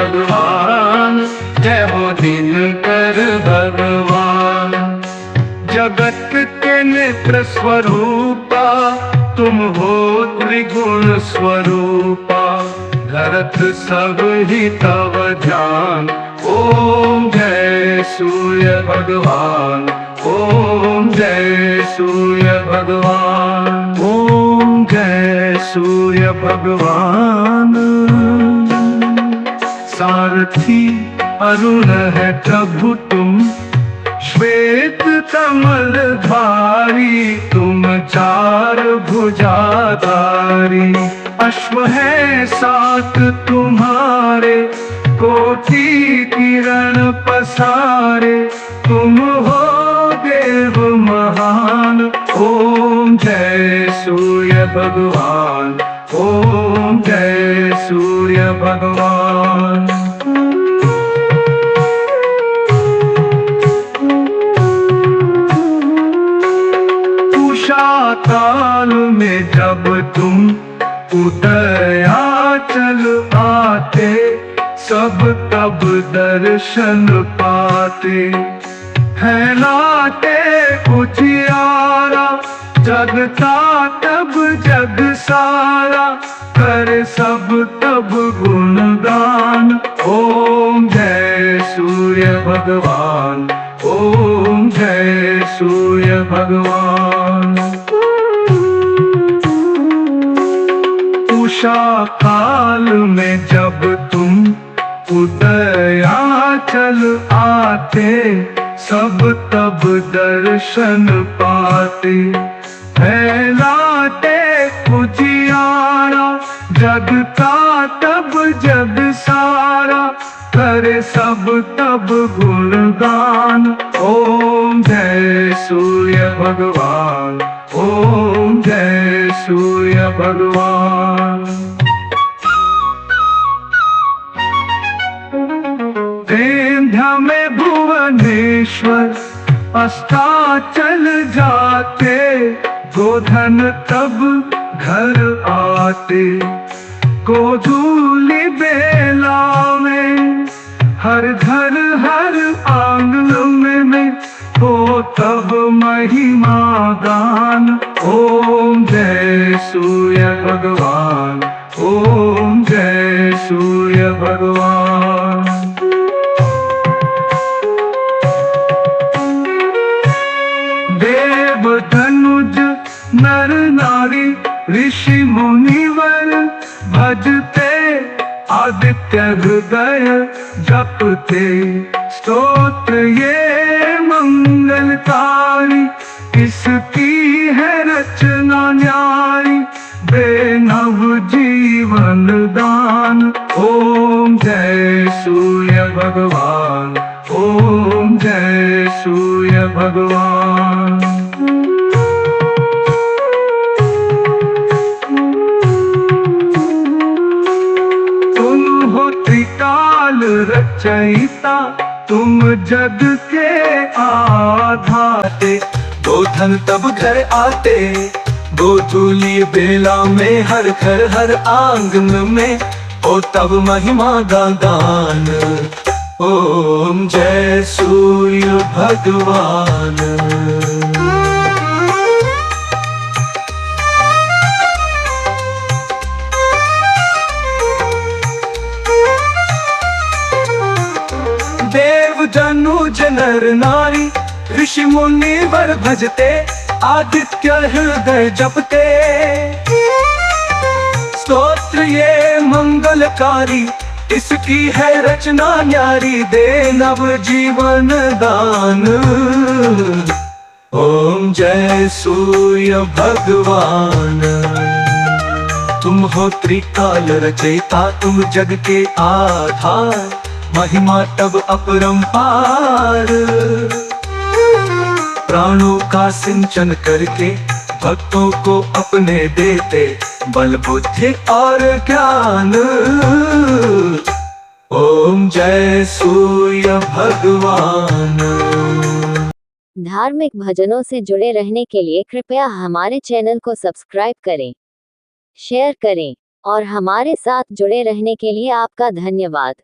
भगवान, जय हो दिनकर भगवान। जगत के नेत्र स्वरूपा तुम हो त्रिगुण स्वरूपा, धरत सब ही तव ध्यान। ओम जय सूर्य भगवान, ओम जय सूर्य भगवान, ओम जय सूर्य भगवान। सारथी अरुण है प्रभु तुम, श्वेत कमल धारी तुम चार भुजाधारी। अश्व है सात तुम्हारे, कोटि किरण पसारे, तुम हो देव महान। ओम जय सूर्य भगवान, ओम जय सूर्य भगवान। उषा काल में जब तुम उदयाचल आते, सब तब दर्शन पाते। फैलाते उजियारा, जगता तब जग सारा, कर सब तब गुणगान। ओम जय सूर्य भगवान, ओम जय सूर्य भगवान। उषा काल में जब तुम उदयाचल आते, सब तब दर्शन पाते। फैलाते उजियारा, जगता तब जग सारा, करे सब तब गुणगान। ओम जय सूर्य भगवान, ओम जय सूर्य भगवान। विंध्य में भुवनेश्वर अस्ताचल जाते, गोधन तब घर आते। गोधूली बेला में हर घर हर आंगन में, हो तब महिमा गान। ओम जय सूर्य भगवान, ओम जय सूर्य भगवान। देव धनुज नर नारी, ऋषि मुनिवर भजते, आदित्य हृदय जपते। स्तोत्र ये मंगलकारी, इसकी है रचना न्यारी, बेनव जीवन दान। ओम जय सूर्य भगवान, ओम जय सूर्य भगवान। तुम हो त्रिकाल रचयिता, तुम जग के आधाते। गोधन तब घर आते, गोधूली बेला में हर घर हर आंगन में, ओ तब महिमा गान। ओम जय सूर्य भगवान। देव जनुज नर नारी, ऋषि मुनि वर भजते, आदित्य हृदय जपते। स्तोत्र ये मंगलकारी, इसकी है रचना न्यारी, दे नव जीवन दान। ओम जय सूर्य भगवान। तुम हो त्रिकाल रचयिता, तुम जग के आधार, महिमा तब अपरंपार। प्राणों का सिंचन करके भक्तों को अपने देते, बल बुद्धि और ज्ञान। ओम जय सूर्य भगवान। धार्मिक भजनों से जुड़े रहने के लिए कृपया हमारे चैनल को सब्सक्राइब करें, शेयर करें और हमारे साथ जुड़े रहने के लिए आपका धन्यवाद।